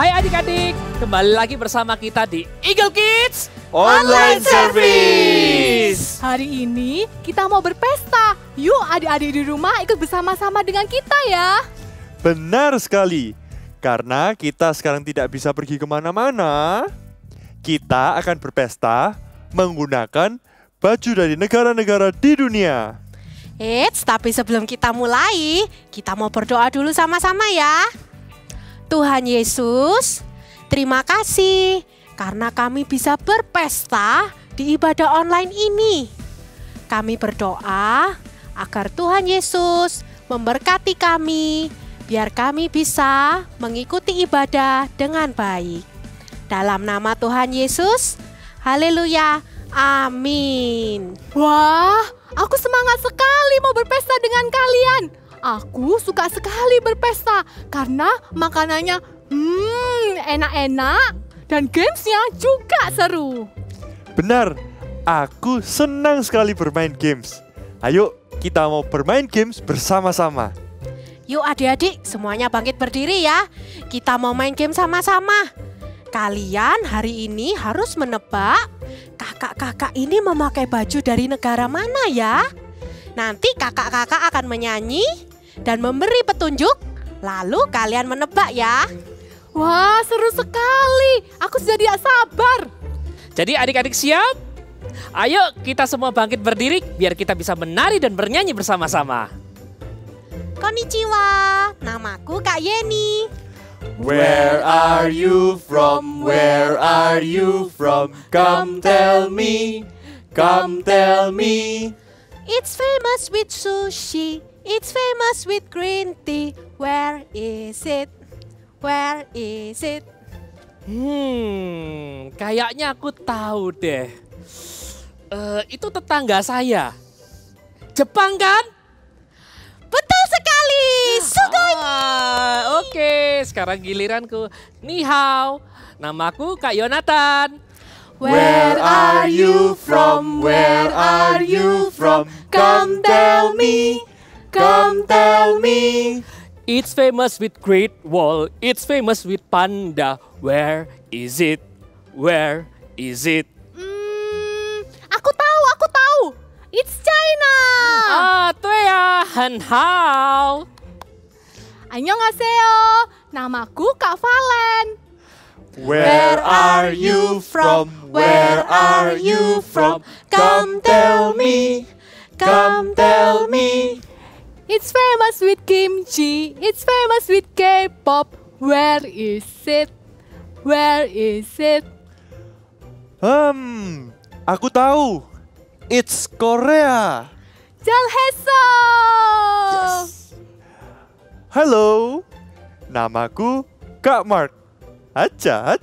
Hai adik-adik, kembali lagi bersama kita di Eagle Kids Online Service. Hari ini kita mau berpesta. Yuk adik-adik di rumah ikut bersama-sama dengan kita ya. Benar sekali. Karena kita sekarang tidak bisa pergi kemana-mana, kita akan berpesta menggunakan baju dari negara-negara di dunia. Eits, tapi sebelum kita mulai, kita mau berdoa dulu sama-sama ya. Tuhan Yesus, terima kasih karena kami bisa berpesta di ibadah online ini. Kami berdoa agar Tuhan Yesus memberkati kami, biar kami bisa mengikuti ibadah dengan baik. Dalam nama Tuhan Yesus, haleluya, amin. Wah, aku semangat sekali mau berpesta dengan kalian. Aku suka sekali berpesta karena makanannya enak-enak dan gamesnya juga seru. Benar, aku senang sekali bermain games. Ayo kita mau bermain games bersama-sama. Yuk adik-adik semuanya bangkit berdiri ya. Kita mau main game sama-sama. Kalian hari ini harus menebak kakak-kakak ini memakai baju dari negara mana ya. Nanti kakak-kakak akan menyanyi dan memberi petunjuk. Lalu kalian menebak ya. Wah, seru sekali. Aku sudah tidak sabar. Jadi adik-adik siap? Ayo kita semua bangkit berdiri biar kita bisa menari dan bernyanyi bersama-sama. Konnichiwa, namaku Kak Yeni. Where are you from? Where are you from? Come tell me. Come tell me. It's famous with sushi. It's famous with green tea. Where is it? Where is it? Kayaknya aku tahu deh. Itu tetangga saya. Jepang kan? Betul sekali. Sugoi. Oke, sekarang giliranku. Ni hao. Namaku Kak Yonatan. Where are you from? Where are you from? Come tell me. Come tell me. It's famous with Great Wall. It's famous with panda. Where is it? Where is it? Aku tahu. It's China. Tuh ya, Han hao. Annyeonghaseyo. Namaku Kak Valen. Where are you from? Where are you from? Come tell me. Come tell me. It's famous with kimchi. It's famous with K-pop. Where is it? Where is it? Aku tahu. It's Korea. Jalheso. Halo. Namaku Kak Mark. Aja.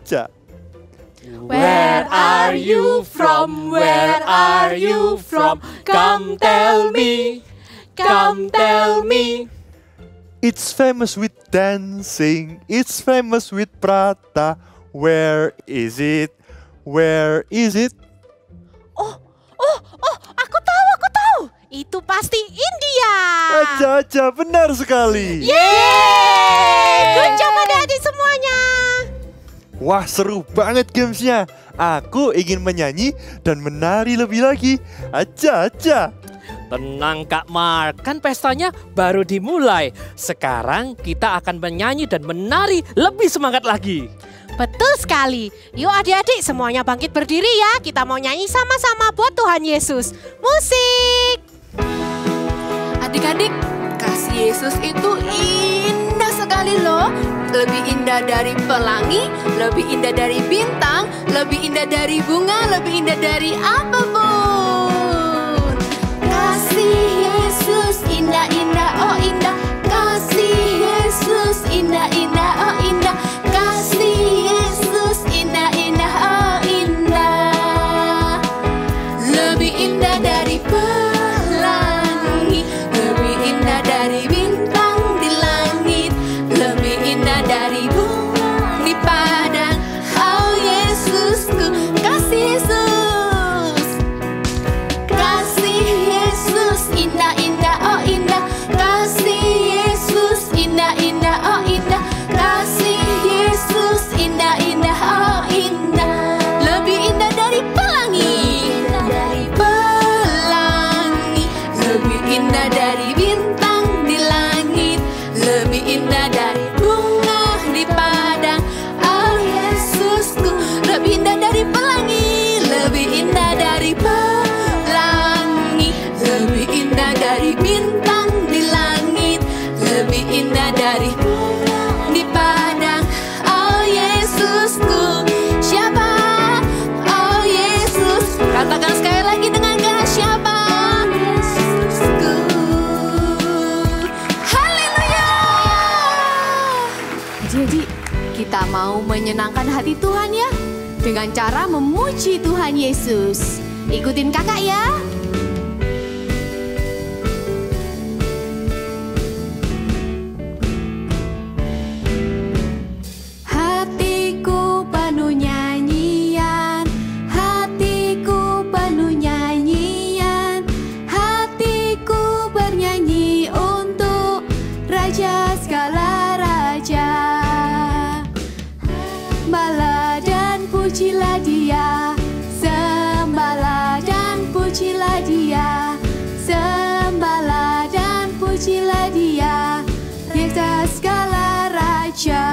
Where are you from? Where are you from? Come tell me. Come tell me. It's famous with dancing. It's famous with prata. Where is it? Where is it? Oh, aku tahu. Itu pasti India. Aja, benar sekali. Yeay! Good job adik-adik semuanya. Wah, seru banget gamesnya. Aku ingin menyanyi dan menari lebih lagi. Aja. Tenang Kak Mark, kan pestanya baru dimulai. Sekarang kita akan menyanyi dan menari lebih semangat lagi. Betul sekali. Yuk adik-adik semuanya bangkit berdiri ya. Kita mau nyanyi sama-sama buat Tuhan Yesus. Musik. Adik-adik, kasih Yesus itu indah sekali loh. Lebih indah dari pelangi, lebih indah dari bintang, lebih indah dari bunga, lebih indah dari apapun. Kasih Yesus indah-indah, oh indah. Kasih Yesus indah-indah, oh indah. Kasih Yesus indah-indah, oh indah. Lebih indah dari pelangi, lebih indah dari bintang di langit, lebih indah dari bunga di padang. Oh Yesusku, kasih Yesus. Kasih Yesus indah-indah, oh indah. Kasih Yesus indah-indah, oh indah. Kasih Yesus menyenangkan hati Tuhan ya, dengan cara memuji Tuhan Yesus. Ikutin kakak ya. Hatiku penuh nyanyian, hatiku penuh nyanyian, hatiku bernyanyi untuk Raja segala raja. Sembahlah dan pujilah Dia, sembahlah dan pujilah Dia, sembahlah dan pujilah Dia, Raja segala raja.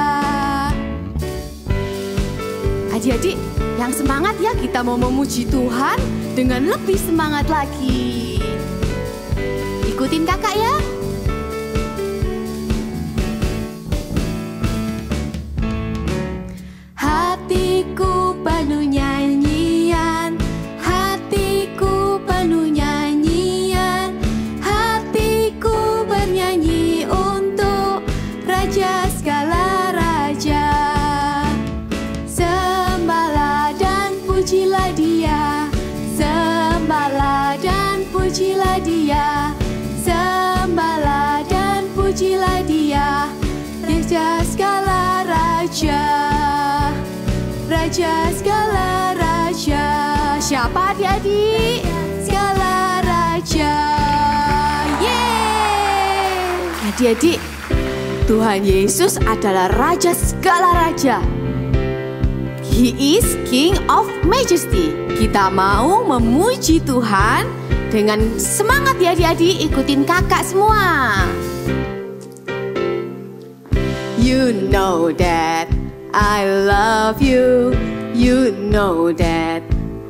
Adik-adik yang semangat ya, kita mau memuji Tuhan dengan lebih semangat lagi. Ikutin kakak ya. Hatiku penuh nyanyian, hatiku penuh nyanyian, hatiku bernyanyi untuk Raja segala raja. Sembahlah dan pujilah Dia, sembahlah dan pujilah Dia, sembahlah dan pujilah Dia, Raja segala raja. Raja segala raja. Siapa adik-adik? Segala raja. Yeay! Adik-adik, Tuhan Yesus adalah Raja segala raja. He is King of Majesty. Kita mau memuji Tuhan dengan semangat ya adik-adik. Ikutin kakak semua. You know that I love you, you know that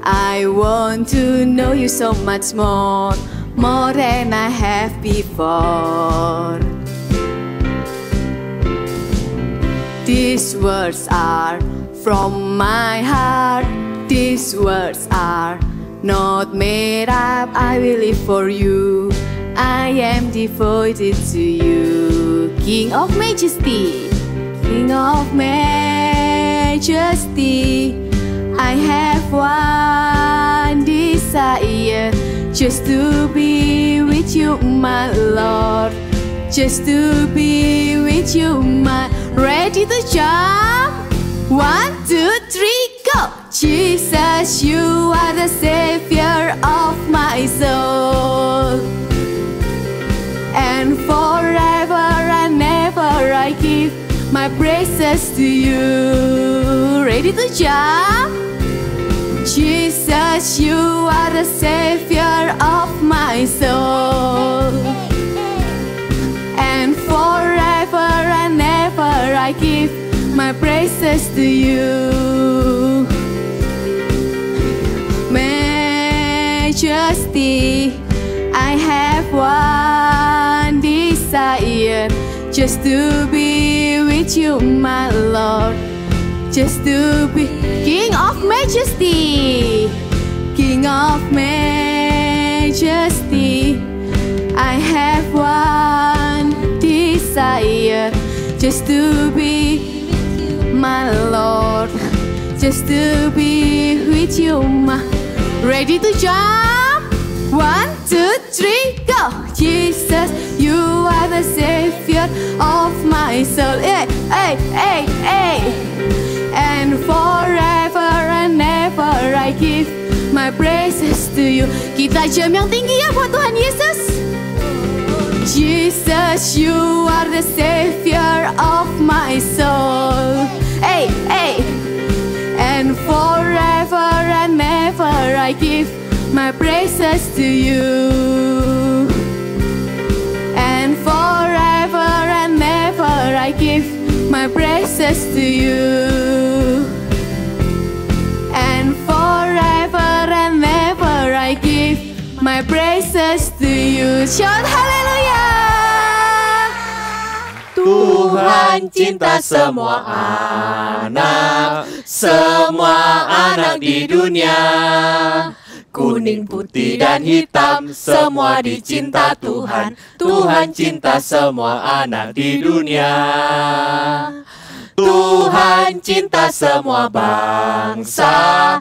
I want to know you so much more, more than I have before. These words are from my heart, these words are not made up. I will live for you, I am devoted to you. King of Majesty, King of Majesty, I have one desire, just to be with you, my Lord, just to be with you, my. Ready to jump? 1, 2, 3, go! Jesus, you are the Savior of my soul, and forever and ever I give my praises to you. Ready to jump? Jesus, you are the Savior of my soul, and forever and ever I give my praises to you. Majesty, I have one desire, just to be with you, my Lord, just to be. King of Majesty, King of Majesty, I have one desire, just to be, my Lord, just to be with you, my. Ready to jump? 1, 2, 3, go! Jesus, you are the Savior of my soul. Hey, hey, hey, hey. And forever and ever I give my praises to you. Kita jam yang tinggi ya buat Tuhan Yesus. Jesus, you are the Savior of my soul. Hey, hey. And forever and ever I give my praises to you. And forever and ever I give my praises to you. And forever and ever I give my praises to you. Shout hallelujah. Tuhan cinta semua anak di dunia. Kuning, putih, dan hitam, semua dicinta Tuhan. Tuhan cinta semua anak di dunia. Tuhan cinta semua bangsa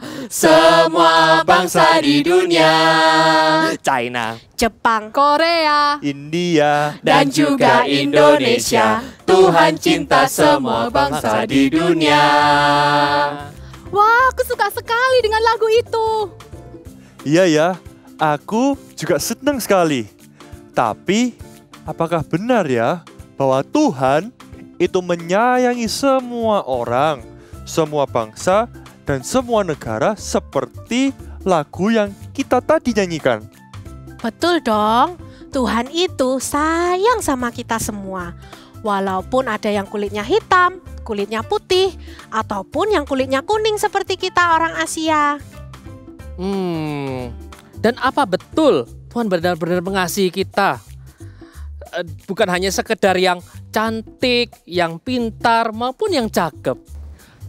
di dunia. China, Jepang, Korea, India, dan juga Indonesia. Tuhan cinta semua bangsa di dunia. Wah, aku suka sekali dengan lagu itu. Iya ya, aku juga senang sekali. Tapi, apakah benar ya bahwa Tuhan itu menyayangi semua orang, semua bangsa, dan semua negara seperti lagu yang kita tadi nyanyikan? betul dong. Tuhan itu sayang sama kita semua. Walaupun ada yang kulitnya hitam, kulitnya putih, ataupun yang kulitnya kuning seperti kita orang Asia. Dan apa betul Tuhan benar-benar mengasihi kita? Bukan hanya sekedar yang cantik, yang pintar, maupun yang cakep.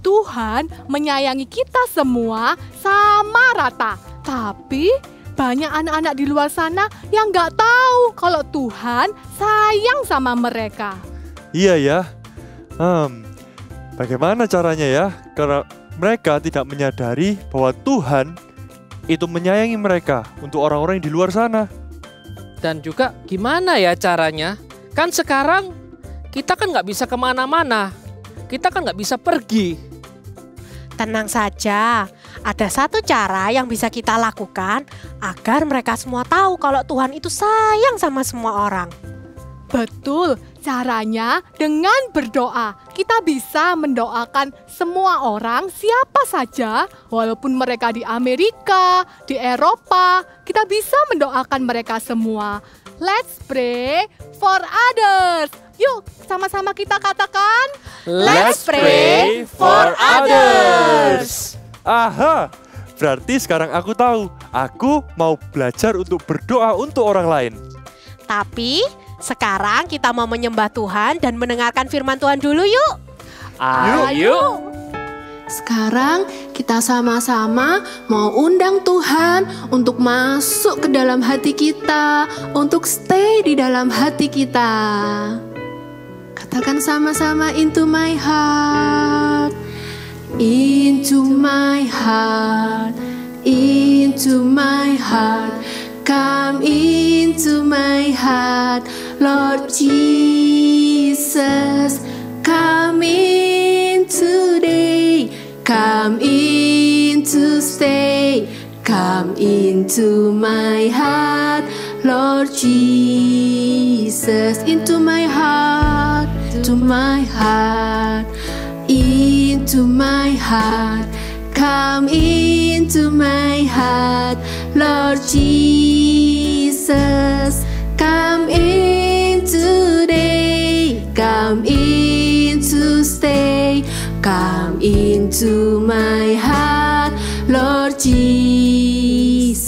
Tuhan menyayangi kita semua sama rata. Tapi banyak anak-anak di luar sana yang nggak tahu kalau Tuhan sayang sama mereka. Iya ya. Bagaimana caranya ya? Karena mereka tidak menyadari bahwa Tuhan itu menyayangi mereka untuk orang-orang yang di luar sana. Dan juga gimana ya caranya? Kan sekarang kita kan nggak bisa kemana-mana. Kita kan nggak bisa pergi. Tenang saja, ada satu cara yang bisa kita lakukan agar mereka semua tahu kalau Tuhan itu sayang sama semua orang. Betul, caranya dengan berdoa. Kita bisa mendoakan semua orang, siapa saja, walaupun mereka di Amerika, di Eropa, kita bisa mendoakan mereka semua. Let's pray for others. Yuk, sama-sama kita katakan. Let's pray for others. Aha, berarti sekarang aku tahu. Aku mau belajar untuk berdoa untuk orang lain. Tapi sekarang kita mau menyembah Tuhan dan mendengarkan firman Tuhan dulu yuk. Ayo. Sekarang kita sama-sama mau undang Tuhan untuk masuk ke dalam hati kita, untuk stay di dalam hati kita. Katakan sama-sama, into my heart, into my heart, into my heart. Come into my heart, Lord Jesus. Come in today, come in to stay. Come into my heart, Lord Jesus. Into my heart, to my heart, into my heart. Come into my heart, Lord Jesus. Come in today, come in to stay. Come into my heart, Lord Jesus.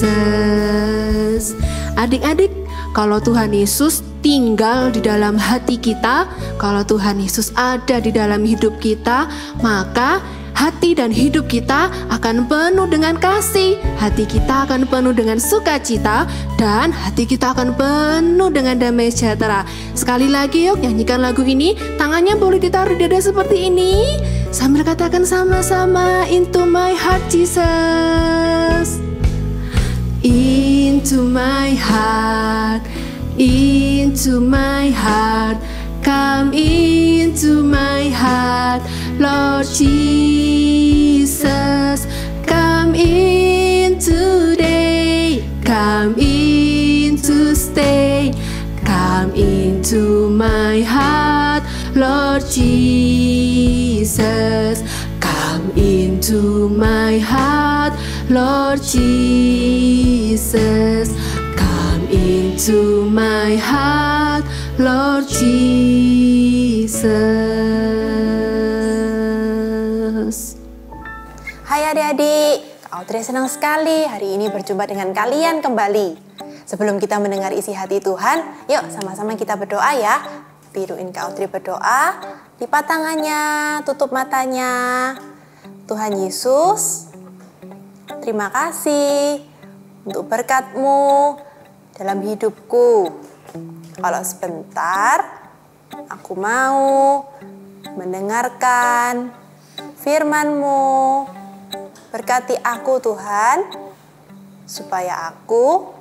Adik-adik, kalau Tuhan Yesus tinggal di dalam hati kita, kalau Tuhan Yesus ada di dalam hidup kita, maka hati dan hidup kita akan penuh dengan kasih, hati kita akan penuh dengan sukacita, dan hati kita akan penuh dengan damai sejahtera. Sekali lagi yuk, nyanyikan lagu ini, tangannya boleh ditaruh di dada seperti ini, sambil katakan sama-sama, into my heart Jesus. Into my heart, into my heart. Come into my heart, Lord Jesus. Come in today, come in to stay. Come into my heart, Lord Jesus. Come into my heart, Lord Jesus. Come into my heart, Lord Jesus. Hai adik-adik, Kak Audrey senang sekali hari ini berjumpa dengan kalian kembali. Sebelum kita mendengar isi hati Tuhan, yuk sama-sama kita berdoa ya. Tiruin Kak Audrey berdoa, lipat tangannya, tutup matanya. Tuhan Yesus, terima kasih untuk berkat-Mu dalam hidupku. Kalau sebentar, aku mau mendengarkan firman-Mu. Berkati aku Tuhan, supaya aku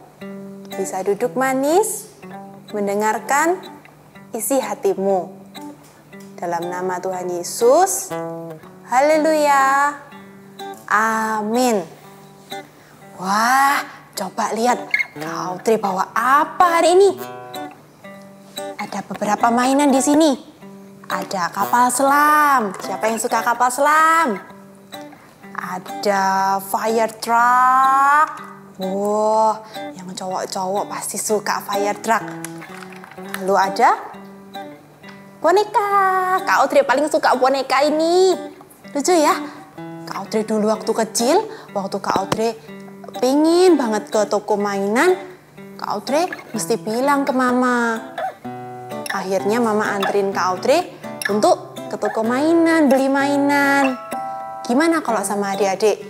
bisa duduk manis, mendengarkan isi hati-Mu. Dalam nama Tuhan Yesus, haleluya, amin. Wah, coba lihat Kak Audrey bawa apa hari ini. Ada beberapa mainan di sini. Ada kapal selam. Siapa yang suka kapal selam? Ada fire truck. Wow, yang cowok-cowok pasti suka fire truck. Lalu ada boneka. Kak Audrey paling suka boneka ini. Lucu ya? Kak Audrey dulu waktu kecil, waktu Kak Audrey pengen banget ke toko mainan, Kak Audrey mesti bilang ke Mama. Akhirnya Mama anterin Kak Audrey untuk ke toko mainan, beli mainan. Gimana kalau sama adik-adik?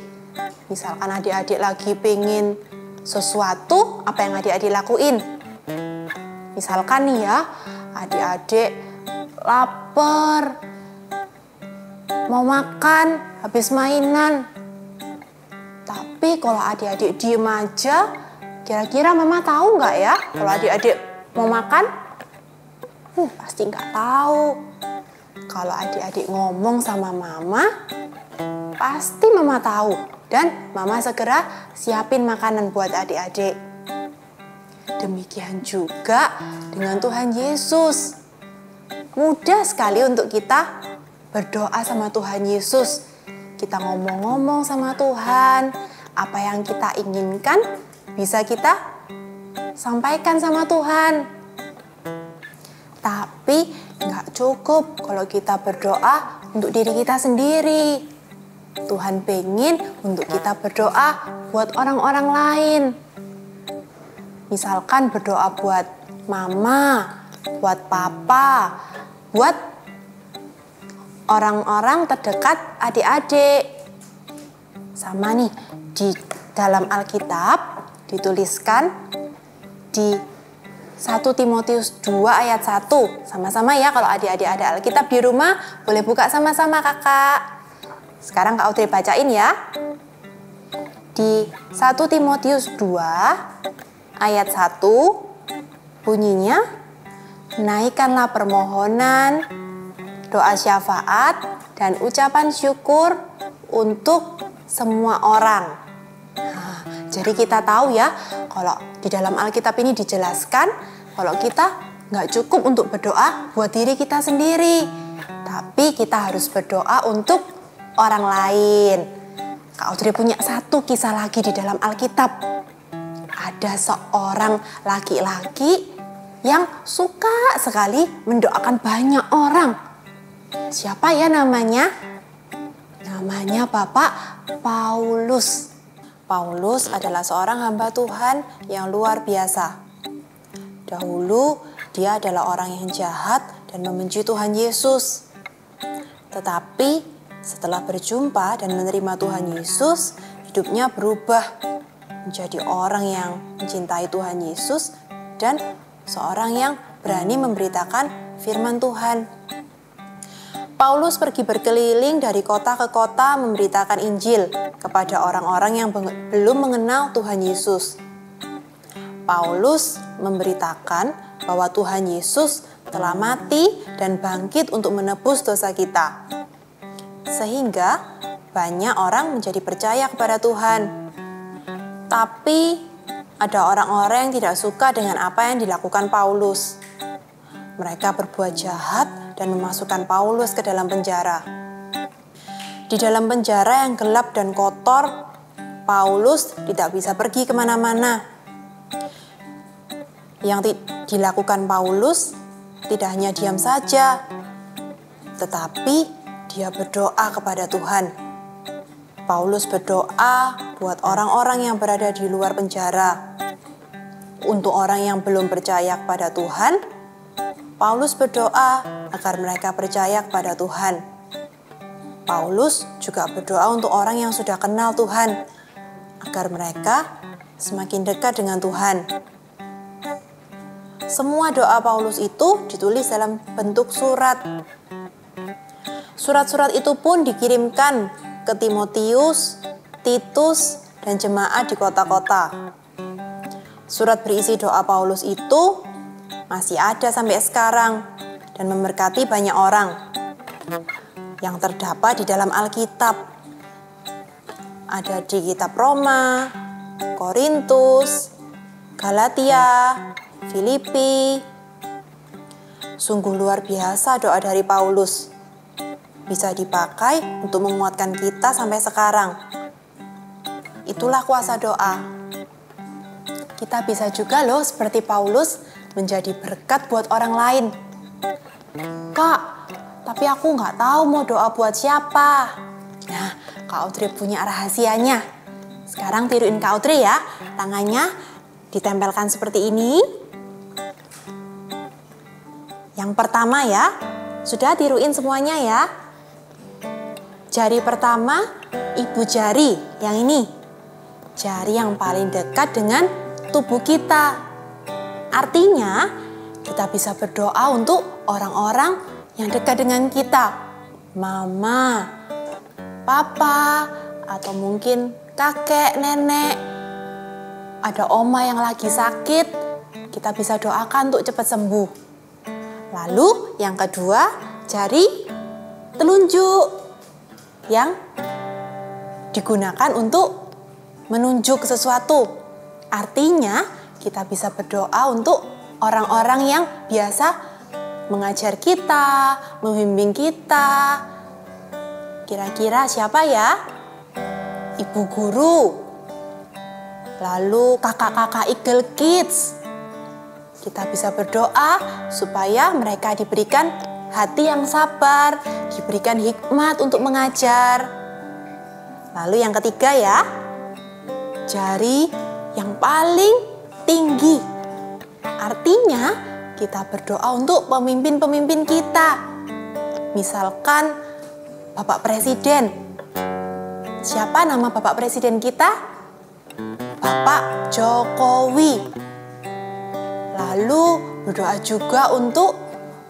Misalkan adik-adik lagi pengen sesuatu, apa yang adik-adik lakuin? Misalkan nih ya, adik-adik lapar, mau makan, habis mainan. Tapi kalau adik-adik diem aja, kira-kira Mama tahu nggak ya kalau adik-adik mau makan? Pasti nggak tahu. Kalau adik-adik ngomong sama Mama, pasti Mama tahu. Dan Mama segera siapin makanan buat adik-adik. Demikian juga dengan Tuhan Yesus. Mudah sekali untuk kita berdoa sama Tuhan Yesus. Kita ngomong-ngomong sama Tuhan, apa yang kita inginkan bisa kita sampaikan sama Tuhan. Tapi nggak cukup kalau kita berdoa untuk diri kita sendiri. Tuhan pengen untuk kita berdoa buat orang-orang lain. Misalkan berdoa buat Mama, buat Papa, buat orang-orang terdekat adik-adik. Sama nih, di dalam Alkitab dituliskan di 1 Timotius 2 ayat 1. Sama-sama ya, kalau adik-adik ada Alkitab di rumah, boleh buka sama-sama kakak. Sekarang Kak Audrey bacain ya. Di 1 Timotius 2 ayat 1 bunyinya, naikkanlah permohonan, doa syafaat, dan ucapan syukur untuk semua orang. Nah, jadi kita tahu ya, kalau di dalam Alkitab ini dijelaskan, kalau kita nggak cukup untuk berdoa buat diri kita sendiri, tapi kita harus berdoa untuk orang lain. Kak Audrey punya satu kisah lagi di dalam Alkitab. Ada seorang laki-laki yang suka sekali mendoakan banyak orang. Siapa ya namanya? Namanya Bapak Paulus. Paulus adalah seorang hamba Tuhan yang luar biasa. Dahulu dia adalah orang yang jahat dan membenci Tuhan Yesus. Tetapi setelah berjumpa dan menerima Tuhan Yesus, hidupnya berubah menjadi orang yang mencintai Tuhan Yesus dan seorang yang berani memberitakan firman Tuhan. Paulus pergi berkeliling dari kota ke kota memberitakan Injil kepada orang-orang yang belum mengenal Tuhan Yesus. Paulus memberitakan bahwa Tuhan Yesus telah mati dan bangkit untuk menebus dosa kita. Sehingga banyak orang menjadi percaya kepada Tuhan. Tapi ada orang-orang yang tidak suka dengan apa yang dilakukan Paulus. Mereka berbuat jahat dan memasukkan Paulus ke dalam penjara. Di dalam penjara yang gelap dan kotor, Paulus tidak bisa pergi kemana-mana. Yang dilakukan Paulus tidak hanya diam saja, tetapi dia berdoa kepada Tuhan. Paulus berdoa buat orang-orang yang berada di luar penjara. Untuk orang yang belum percaya kepada Tuhan, Paulus berdoa agar mereka percaya kepada Tuhan. Paulus juga berdoa untuk orang yang sudah kenal Tuhan, agar mereka semakin dekat dengan Tuhan. Semua doa Paulus itu ditulis dalam bentuk surat. Surat-surat itu pun dikirimkan ke Timotius, Titus, dan jemaat di kota-kota. Surat berisi doa Paulus itu masih ada sampai sekarang dan memberkati banyak orang yang terdapat di dalam Alkitab. Ada di kitab Roma, Korintus, Galatia, Filipi. Sungguh luar biasa doa dari Paulus. Bisa dipakai untuk menguatkan kita sampai sekarang. Itulah kuasa doa. Kita bisa juga loh seperti Paulus menjadi berkat buat orang lain. Kak, tapi aku nggak tahu mau doa buat siapa. Nah, Kak Audrey punya rahasianya. Sekarang tiruin Kak Audrey ya. Tangannya ditempelkan seperti ini. Yang pertama ya, sudah tiruin semuanya ya. Jari pertama, ibu jari yang ini. Jari yang paling dekat dengan tubuh kita. Artinya, kita bisa berdoa untuk orang-orang yang dekat dengan kita. Mama, papa, atau mungkin kakek, nenek. Ada oma yang lagi sakit, kita bisa doakan untuk cepat sembuh. Lalu yang kedua, jari telunjuk yang digunakan untuk menunjuk sesuatu. Artinya kita bisa berdoa untuk orang-orang yang biasa mengajar kita, membimbing kita. Kira-kira siapa ya? Ibu guru. Lalu kakak-kakak Eagle Kids. Kita bisa berdoa supaya mereka diberikan hati yang sabar, diberikan hikmat untuk mengajar. Lalu yang ketiga ya, jari yang paling tinggi. Artinya kita berdoa untuk pemimpin-pemimpin kita. Misalkan Bapak Presiden. Siapa nama Bapak Presiden kita? Bapak Jokowi. Lalu berdoa juga untuk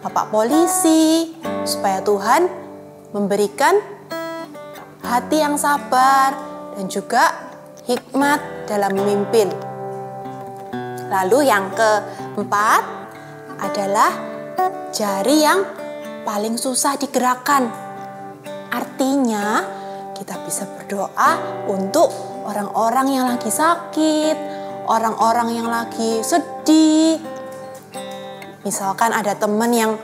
Bapak Polisi, supaya Tuhan memberikan hati yang sabar dan juga hikmat dalam memimpin. Lalu yang keempat adalah jari yang paling susah digerakkan. Artinya kita bisa berdoa untuk orang-orang yang lagi sakit, orang-orang yang lagi sedih. Misalkan ada teman yang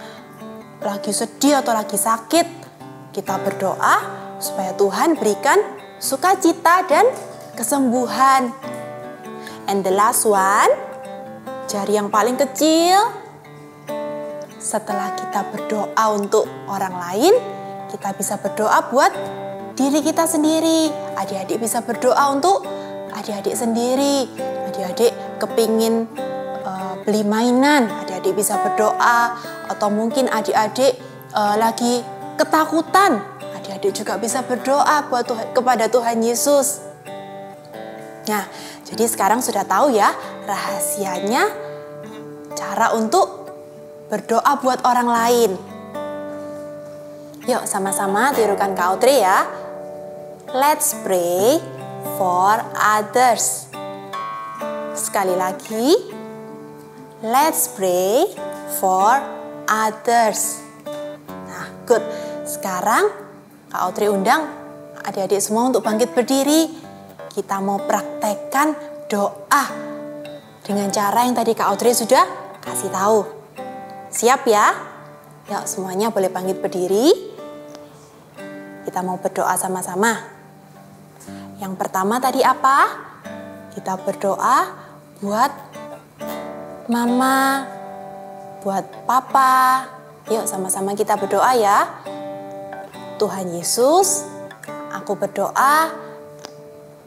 lagi sedih atau lagi sakit, kita berdoa supaya Tuhan berikan sukacita dan kesembuhan. And the last one, jari yang paling kecil. Setelah kita berdoa untuk orang lain, kita bisa berdoa buat diri kita sendiri. Adik-adik bisa berdoa untuk adik-adik sendiri. Adik-adik kepingin beli mainan, adik-adik bisa berdoa. Atau mungkin adik-adik lagi ketakutan, adik-adik juga bisa berdoa buat kepada Tuhan Yesus. Nah, jadi sekarang sudah tahu ya rahasianya, cara untuk berdoa buat orang lain. Yuk sama-sama tirukan Kak Audrey ya. Let's pray for others. Sekali lagi, let's pray for others. Nah, good. Sekarang Kak Audrey undang adik-adik semua untuk bangkit berdiri. Kita mau praktekkan doa dengan cara yang tadi Kak Audrey sudah kasih tahu. Siap ya? Yuk semuanya boleh bangkit berdiri. Kita mau berdoa sama-sama. Yang pertama tadi apa? Kita berdoa buat mama, buat papa. Yuk sama-sama kita berdoa ya. Tuhan Yesus, aku berdoa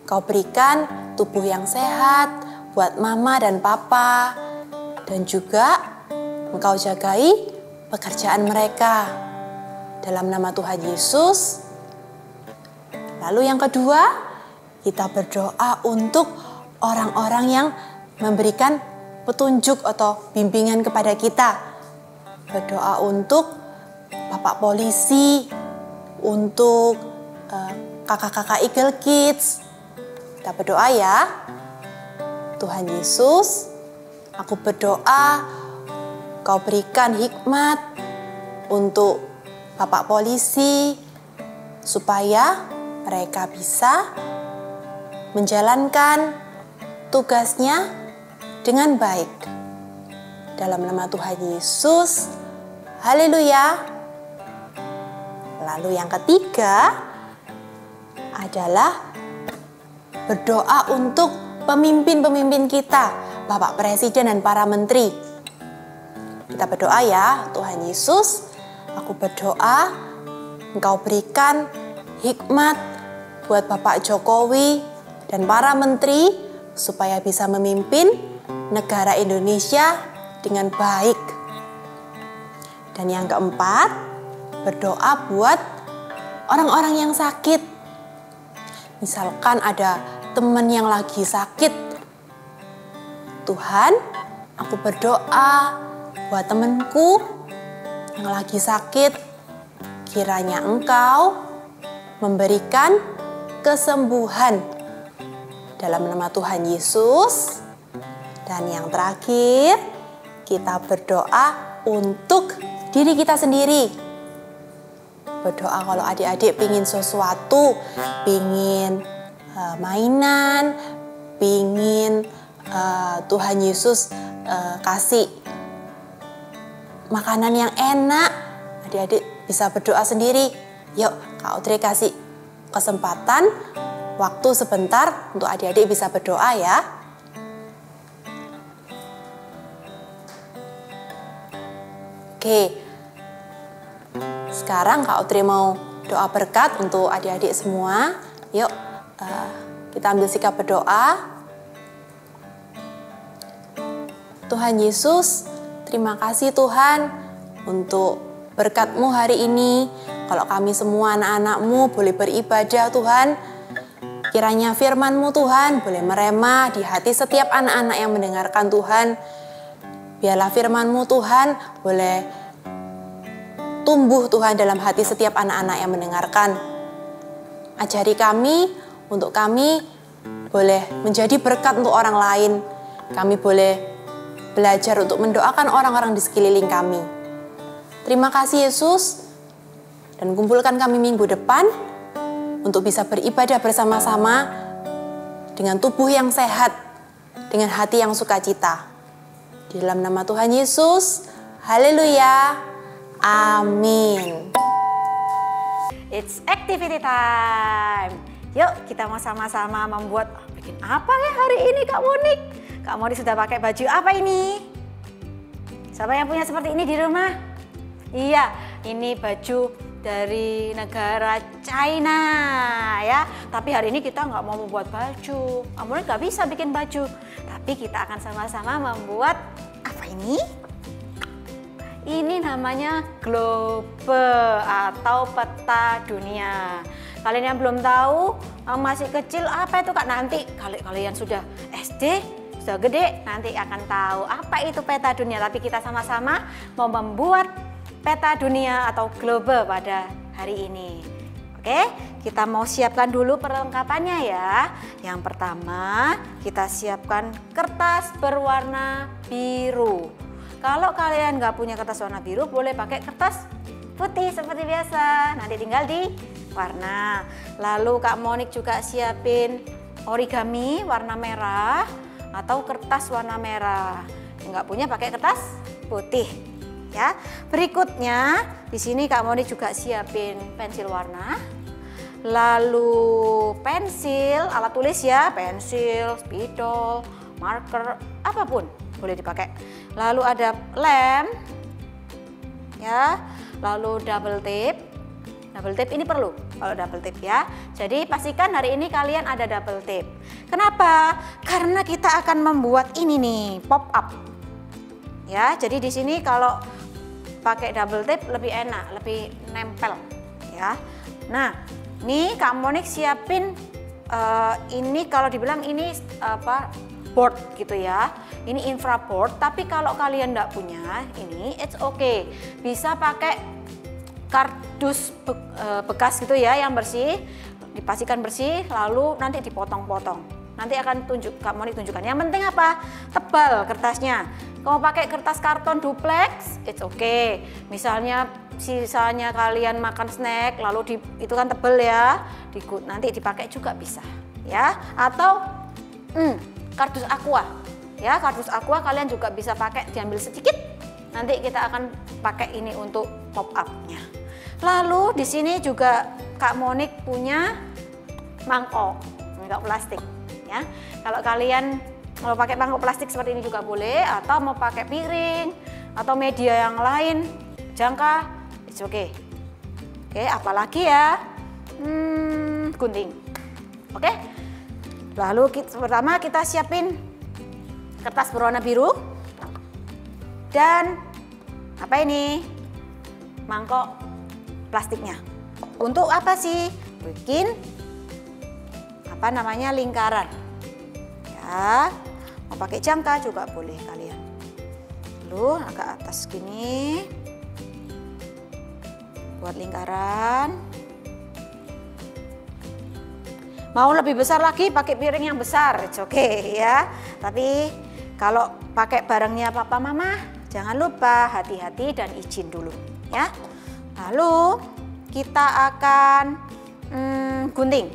Kau berikan tubuh yang sehat buat mama dan papa. Dan juga Engkau jagai pekerjaan mereka. Dalam nama Tuhan Yesus. Lalu yang kedua, kita berdoa untuk orang-orang yang memberikan petunjuk atau bimbingan kepada kita. Berdoa untuk Bapak Polisi, untuk kakak-kakak Eagle Kids. Kita berdoa ya. Tuhan Yesus, aku berdoa Kau berikan hikmat untuk Bapak polisi supaya mereka bisa menjalankan tugasnya dengan baik. Dalam nama Tuhan Yesus, haleluya. Lalu yang ketiga adalah berdoa untuk pemimpin-pemimpin kita, Bapak Presiden dan para menteri. Kita berdoa ya, Tuhan Yesus, aku berdoa Engkau berikan hikmat buat Bapak Jokowi dan para menteri supaya bisa memimpin negara Indonesia dengan baik. Dan yang keempat, berdoa buat orang-orang yang sakit. Misalkan ada teman yang lagi sakit. Tuhan, aku berdoa buat temanku yang lagi sakit. Kiranya Engkau memberikan kesembuhan dalam nama Tuhan Yesus. Dan yang terakhir, kita berdoa untuk diri kita sendiri. Berdoa kalau adik-adik pingin sesuatu, pingin mainan, pingin Tuhan Yesus kasih makanan yang enak, adik-adik bisa berdoa sendiri. Yuk, Kak Audrey kasih kesempatan, waktu sebentar untuk adik-adik bisa berdoa ya. Oke, sekarang Kak Audrey mau doa berkat untuk adik-adik semua. Yuk, kita ambil sikap berdoa. Tuhan Yesus, terima kasih Tuhan untuk berkat-Mu hari ini. Kalau kami semua anak-anak-Mu boleh beribadah Tuhan, kiranya firman-Mu Tuhan boleh meremah di hati setiap anak-anak yang mendengarkan Tuhan. Biarlah firman-Mu Tuhan boleh tumbuh Tuhan dalam hati setiap anak-anak yang mendengarkan. Ajari kami, untuk kami boleh menjadi berkat untuk orang lain. Kami boleh belajar untuk mendoakan orang-orang di sekeliling kami. Terima kasih Yesus, dan kumpulkan kami minggu depan untuk bisa beribadah bersama-sama dengan tubuh yang sehat, dengan hati yang sukacita. Di dalam nama Tuhan Yesus, haleluya, amin. It's activity time. Yuk kita mau sama-sama membuat, bikin apa ya hari ini Kak Monik? Kak Monik sudah pakai baju apa ini? Siapa yang punya seperti ini di rumah? Iya, ini baju dari negara China ya. Tapi hari ini kita nggak mau membuat baju. Kak Monik nggak bisa bikin baju. Tapi kita akan sama-sama membuat apa ini? Ini namanya globe atau peta dunia. Kalian yang belum tahu, masih kecil apa itu Kak? Nanti kalau kalian sudah SD, sudah gede, nanti akan tahu apa itu peta dunia. Tapi kita sama-sama mau membuat peta dunia atau globe pada hari ini. Oke, kita mau siapkan dulu perlengkapannya ya. Yang pertama, kita siapkan kertas berwarna biru. Kalau kalian nggak punya kertas warna biru, boleh pakai kertas putih seperti biasa. Nanti tinggal di warna. Lalu Kak Monik juga siapin origami warna merah atau kertas warna merah. Nggak punya pakai kertas putih. Ya. Berikutnya di sini Kak Monik juga siapin pensil warna. Lalu pensil, alat tulis ya, pensil, spidol, marker, apapun boleh dipakai. Lalu ada lem, ya. Lalu double tape. Double tape ini perlu kalau double tape ya. Jadi pastikan hari ini kalian ada double tape. Kenapa? Karena kita akan membuat ini nih, pop up. Ya, jadi di sini kalau pakai double tape lebih enak, lebih nempel ya. Nah, nih Kak Monik siapin ini kalau dibilang ini apa? Board gitu ya. Ini infraboard, tapi kalau kalian enggak punya ini it's okay. Bisa pakai kardus bekas gitu ya, yang bersih, dipastikan bersih, lalu nanti dipotong-potong. Nanti akan Kak Monik tunjukkan. Yang penting apa? Tebal kertasnya. Kalau pakai kertas karton duplex, it's okay. Misalnya sisanya kalian makan snack, lalu itu kan tebel ya, nanti dipakai juga bisa, ya. Atau kardus aqua, ya, kardus aqua kalian juga bisa pakai, diambil sedikit. Nanti kita akan pakai ini untuk pop up-nya. Lalu di sini juga Kak Monik punya mangkok plastik, ya. Kalau kalian mau pakai mangkok plastik seperti ini juga boleh, atau mau pakai piring atau media yang lain, jangka, it's okay. Oke, apalagi ya, gunting. Oke. Lalu pertama kita siapin kertas berwarna biru dan apa ini? Mangkok plastiknya. Untuk apa sih? Bikin apa namanya, lingkaran. Ya, mau pakai jangka juga boleh kalian. Lalu agak atas gini. Buat lingkaran. Mau lebih besar lagi pakai piring yang besar, oke ya. Tapi kalau pakai barangnya papa mama, jangan lupa hati-hati dan izin dulu ya. Lalu kita akan gunting.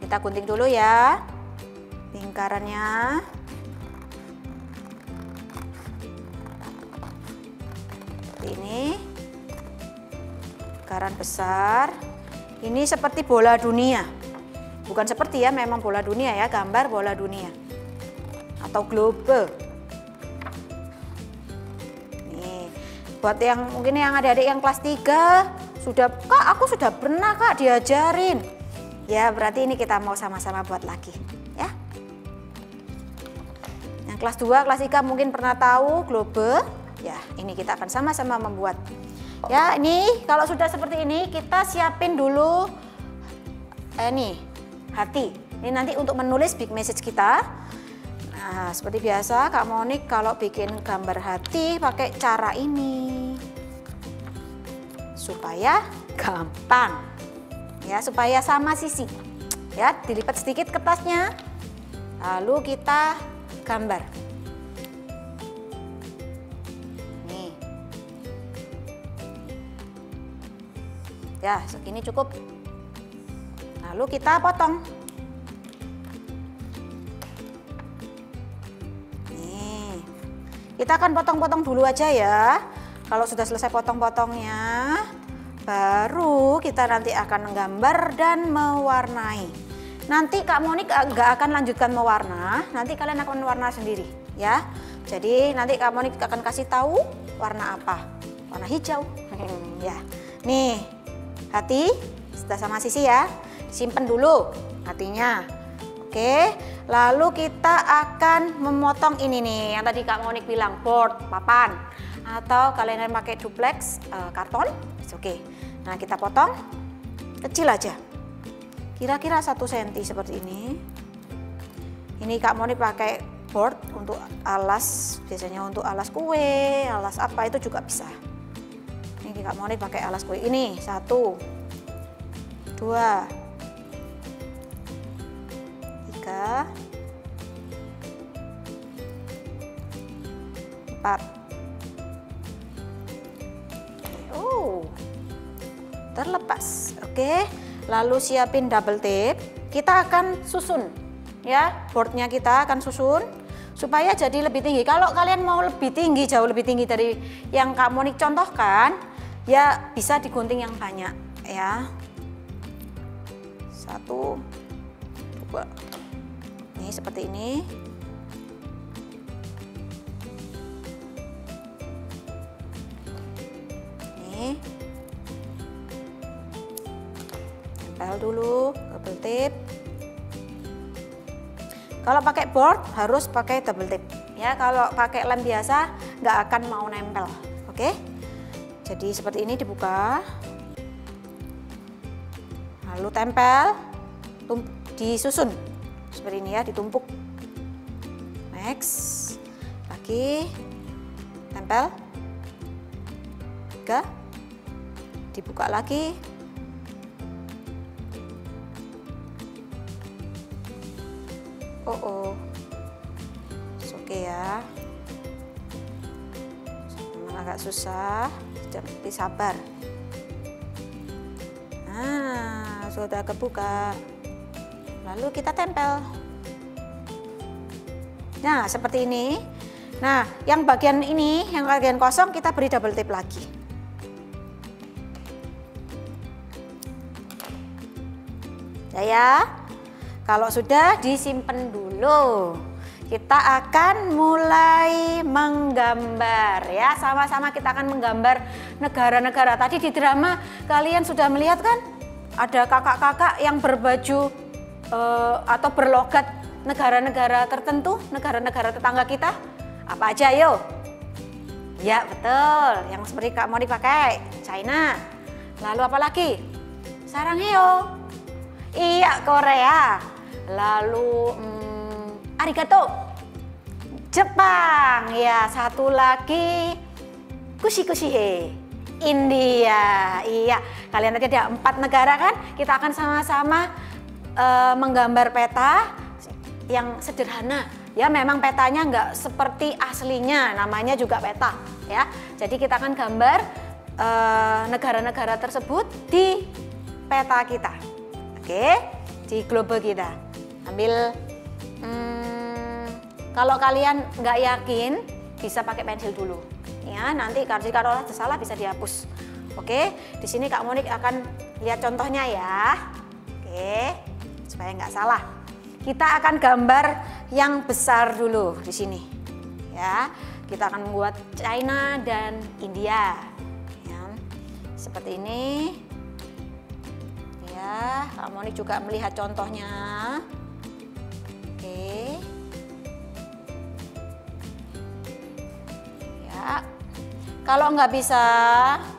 Kita gunting dulu ya lingkarannya. Seperti ini. Lingkaran besar. Ini seperti bola dunia. Bukan seperti ya, memang bola dunia ya, gambar bola dunia. Atau globe. Nih, buat yang mungkin yang adik-adik yang kelas 3 sudah, Kak, aku sudah pernah Kak diajarin. Ya, berarti ini kita mau sama-sama buat lagi, ya. Yang kelas 2, kelas 3 mungkin pernah tahu globe. Ya, ini kita akan sama-sama membuat. Ya, ini kalau sudah seperti ini kita siapin dulu nih hati. Ini nanti untuk menulis big message kita. Nah, seperti biasa Kak Monik kalau bikin gambar hati pakai cara ini. Supaya gampang. Ya, supaya sama sisi. Ya, dilipat sedikit kertasnya. Lalu kita gambar. Nih. Ya, segini cukup. Lalu kita potong. Nih, kita akan potong-potong dulu aja ya. Kalau sudah selesai potong-potongnya, baru kita nanti akan menggambar dan mewarnai. Nanti Kak Monik nggak akan lanjutkan mewarna, nanti kalian akan mewarna sendiri ya. Jadi nanti Kak Monik akan kasih tahu warna apa, warna hijau. Ya, nih hati sudah sama sisi ya. Simpen dulu hatinya. Oke, lalu kita akan memotong ini nih yang tadi Kak Monik bilang, board, papan, atau kalian pakai duplex karton, oke. Nah, kita potong kecil aja, kira-kira 1 cm seperti ini. Ini Kak Monik pakai board untuk alas, biasanya untuk alas kue, alas apa itu juga bisa. Ini Kak Monik pakai alas kue ini, 1, 2, 3, 4. Oh, terlepas. Oke, lalu siapin double tape. Kita akan susun ya, boardnya kita akan susun supaya jadi lebih tinggi. Kalau kalian mau lebih tinggi, jauh lebih tinggi dari yang Kak Monik contohkan, ya bisa digunting yang banyak ya. 1, 2. Ini seperti ini. Nih. Tempel dulu double tape. Kalau pakai board harus pakai double tape. Ya, kalau pakai lem biasa nggak akan mau nempel. Oke? Jadi seperti ini dibuka. Lalu tempel, disusun. Seperti ini ya, ditumpuk. Next, lagi tempel. 3, dibuka lagi. Oh, oke ya. Memang agak susah, tapi sabar. Nah, sudah kebuka. Lalu kita tempel. Nah, seperti ini. Nah, yang bagian ini, yang bagian kosong kita beri double tip lagi. Ya, kalau sudah disimpan dulu. Kita akan mulai menggambar ya. Sama-sama kita akan menggambar negara-negara. Tadi di drama kalian sudah melihat kan? Ada kakak-kakak yang berbaju atau berlogat negara-negara tertentu, negara-negara tetangga kita. Apa aja yo? Ya betul, yang seperti Kak Monik pakai, China. Lalu apa lagi? Saranghae. Iya, Korea. Lalu arigato, Jepang. Ya, satu lagi kushi-kushihe, India. Iya, kalian tadi ada 4 negara kan? Kita akan sama-sama menggambar peta yang sederhana. Ya, memang petanya nggak seperti aslinya, namanya juga peta. Ya, jadi kita akan gambar negara-negara tersebut di peta kita. Oke, di global kita. Ambil, kalau kalian nggak yakin, bisa pakai pensil dulu. Ya, nanti kalau ada salah bisa dihapus. Oke, di sini Kak Monik akan lihat contohnya ya. Oke, supaya nggak salah. Kita akan gambar yang besar dulu di sini. Ya, kita akan membuat China dan India. Ya, seperti ini. Ya, Kak Monik juga melihat contohnya. Oke. Ya, kalau nggak bisa,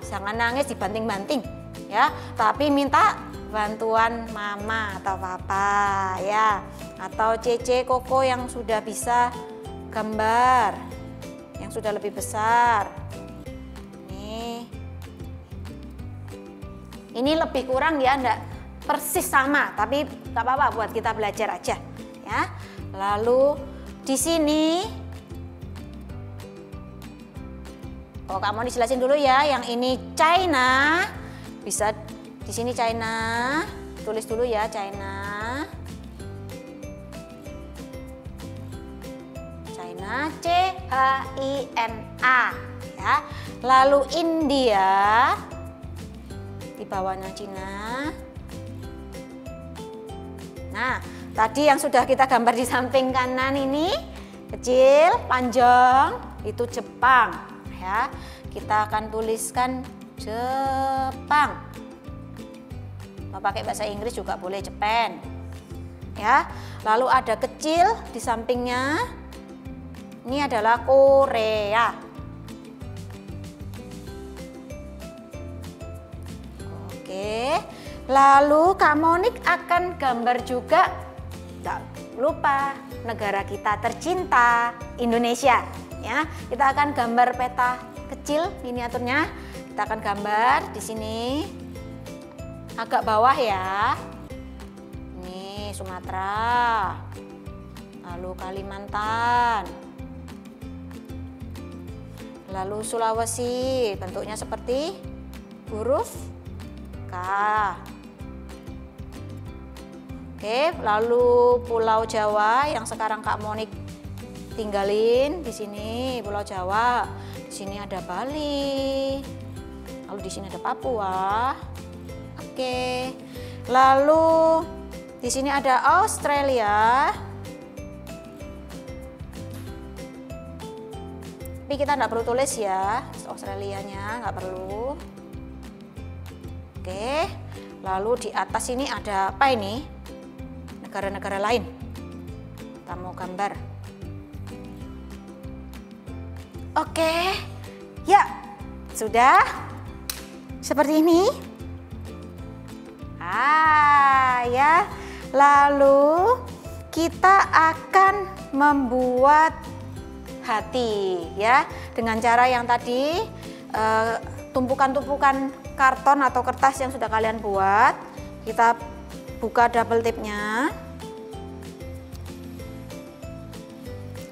jangan nangis dibanting-banting, ya. Tapi minta bantuan mama atau papa, ya, atau Cece, Koko yang sudah bisa gambar, yang sudah lebih besar. Ini lebih kurang ya, enggak persis sama, tapi nggak apa-apa buat kita belajar aja, ya. Lalu di sini, Kak mau dijelasin dulu ya. Yang ini China, bisa di sini China, tulis dulu ya China. China, C-H-I-N-A, ya. Lalu India. Di bawahnya Cina. Nah, tadi yang sudah kita gambar di samping kanan ini kecil, panjang, itu Jepang, ya. Kita akan tuliskan Jepang. Mau pakai bahasa Inggris juga boleh, Japan. Ya. Lalu ada kecil di sampingnya. Ini adalah Korea. Oke, lalu Kak Monik akan gambar juga, tak lupa, negara kita tercinta, Indonesia. Ya, kita akan gambar peta kecil miniaturnya. Kita akan gambar di sini, agak bawah ya. Ini Sumatera, lalu Kalimantan, lalu Sulawesi, bentuknya seperti huruf K. Oke, lalu Pulau Jawa yang sekarang Kak Monik tinggalin di sini, Pulau Jawa. Di sini ada Bali. Lalu di sini ada Papua. Oke. Lalu di sini ada Australia. Tapi kita nggak perlu tulis ya, Australianya nggak perlu. Oke, lalu di atas ini ada apa ini? Negara-negara lain. Kita mau gambar. Oke, ya sudah seperti ini. Ya. Lalu kita akan membuat hati ya dengan cara yang tadi tumpukan-tumpukan karton atau kertas yang sudah kalian buat. Kita buka double tape-nya.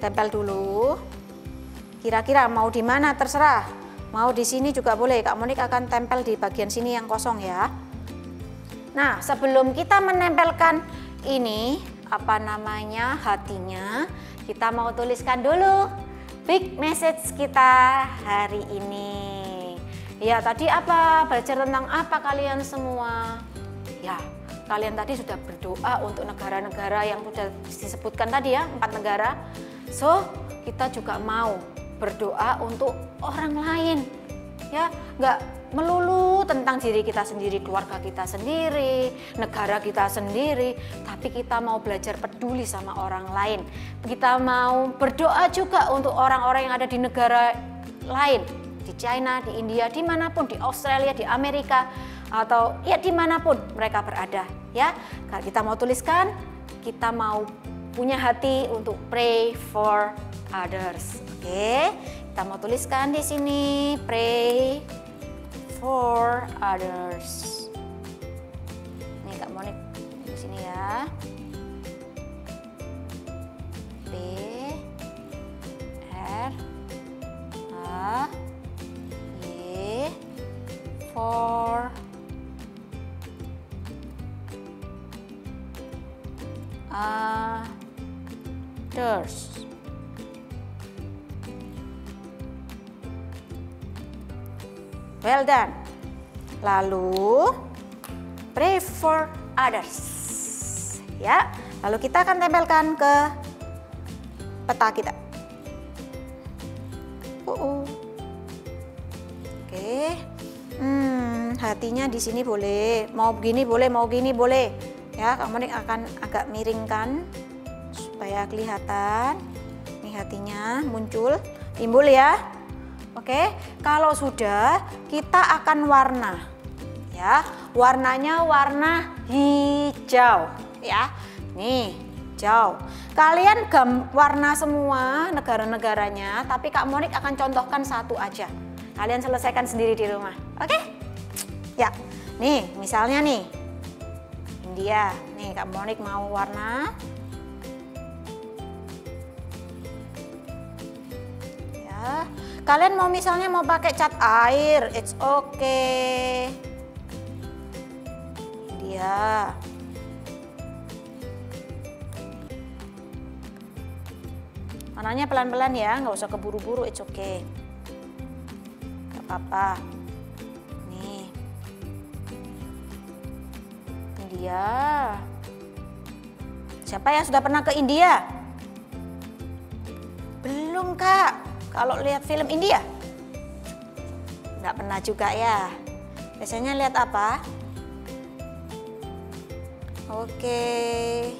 Tempel dulu. Kira-kira mau di mana terserah. Mau di sini juga boleh. Kak Monik akan tempel di bagian sini yang kosong ya. Nah, sebelum kita menempelkan ini, apa namanya, hatinya, kita mau tuliskan dulu big message kita hari ini. Ya, tadi apa? Belajar tentang apa kalian semua? Ya, kalian tadi sudah berdoa untuk negara-negara yang sudah disebutkan tadi ya, 4 negara. So, kita juga mau berdoa untuk orang lain. Ya, nggak melulu tentang diri kita sendiri, keluarga kita sendiri, negara kita sendiri, tapi kita mau belajar peduli sama orang lain. Kita mau berdoa juga untuk orang-orang yang ada di negara lain, di China, di India, dimanapun, di Australia, di Amerika, atau ya dimanapun mereka berada. Ya, kita mau tuliskan, kita mau punya hati untuk pray for others. Oke, kita mau tuliskan di sini pray for others. Nih Kak Monik di sini ya. P R A Y for others. Well done. Lalu pray for others. Ya, lalu kita akan tempelkan ke peta kita. Oke. Hatinya di sini boleh, mau begini boleh, mau gini boleh. Ya, Kak Monik akan agak miringkan supaya kelihatan. Ini hatinya muncul, timbul ya. Oke, kalau sudah kita akan warna. Ya, warnanya warna hijau ya. Nih, hijau. Kalian warna semua negara-negaranya, tapi Kak Monik akan contohkan satu aja. Kalian selesaikan sendiri di rumah. Oke? Ya. Nih, misalnya nih. India. Nih, Kak Monik mau warna. Ya. Kalian mau misalnya mau pakai cat air, it's okay. India. Warnanya pelan-pelan ya, nggak usah keburu-buru, it's okay. Gak apa-apa. Nih. India. Siapa yang sudah pernah ke India? Belum Kak. Kalau lihat film India? Nggak pernah juga ya. Biasanya lihat apa? Oke.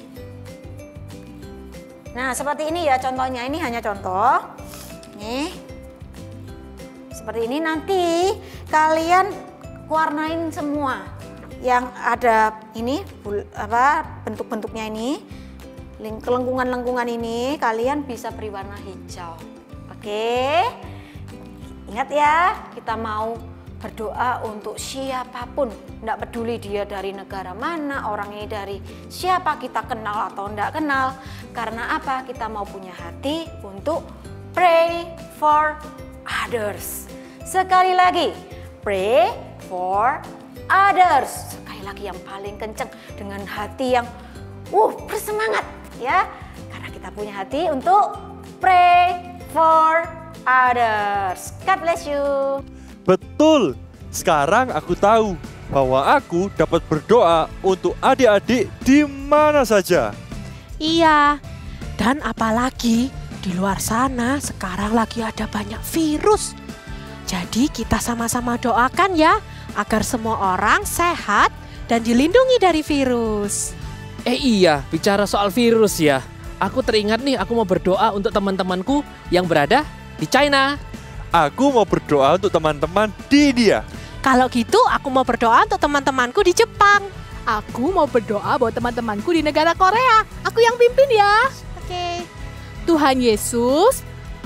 Nah, seperti ini ya contohnya. Ini hanya contoh. Nih. Seperti ini, nanti kalian warnain semua yang ada ini bentuk-bentuknya ini. Lengkungan-lengkungan ini kalian bisa beri warna hijau. Oke, ingat ya, kita mau berdoa untuk siapapun, tidak peduli dia dari negara mana, orang ini dari siapa, kita kenal atau tidak kenal. Karena apa? Kita mau punya hati untuk pray for others. Sekali lagi, pray for others. Sekali lagi yang paling kenceng dengan hati yang bersemangat ya. Karena kita punya hati untuk pray for others. God bless you. Betul. Sekarang aku tahu bahwa aku dapat berdoa untuk adik-adik di mana saja. Iya. Dan apalagi di luar sana sekarang lagi ada banyak virus. Jadi kita sama-sama doakan ya agar semua orang sehat dan dilindungi dari virus. Iya, bicara soal virus ya. Aku teringat nih, aku mau berdoa untuk teman-temanku yang berada di China. Aku mau berdoa untuk teman-teman di India. Kalau gitu aku mau berdoa untuk teman-temanku di Jepang. Aku mau berdoa buat teman-temanku di negara Korea. Aku yang pimpin ya. Oke. Tuhan Yesus,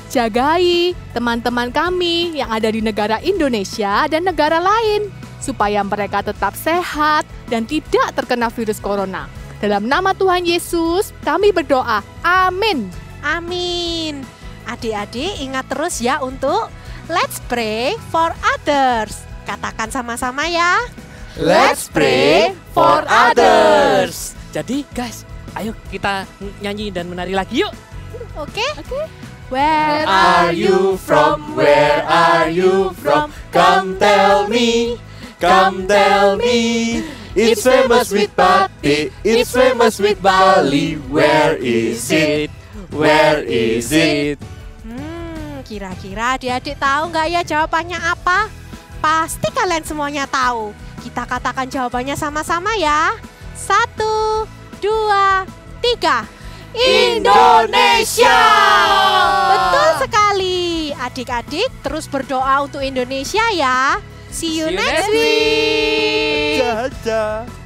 jagai teman-teman kami yang ada di negara Indonesia dan negara lain. supaya mereka tetap sehat dan tidak terkena virus corona. Dalam nama Tuhan Yesus, kami berdoa. Amin. Amin. Adik-adik ingat terus ya untuk let's pray for others. Katakan sama-sama ya. Let's pray for others. Jadi guys, ayo kita nyanyi dan menari lagi yuk. Oke? Where Are you from? Where are you from? Come tell me. Come tell me. It's famous with Batik. It's famous with Bali. Where is it? Where is it? Kira-kira adik-adik tahu nggak ya jawabannya apa? Pasti kalian semuanya tahu. Kita katakan jawabannya sama-sama ya. 1, 2, 3. Indonesia. Betul sekali. Adik-adik terus berdoa untuk Indonesia ya. See you next week. Dadah.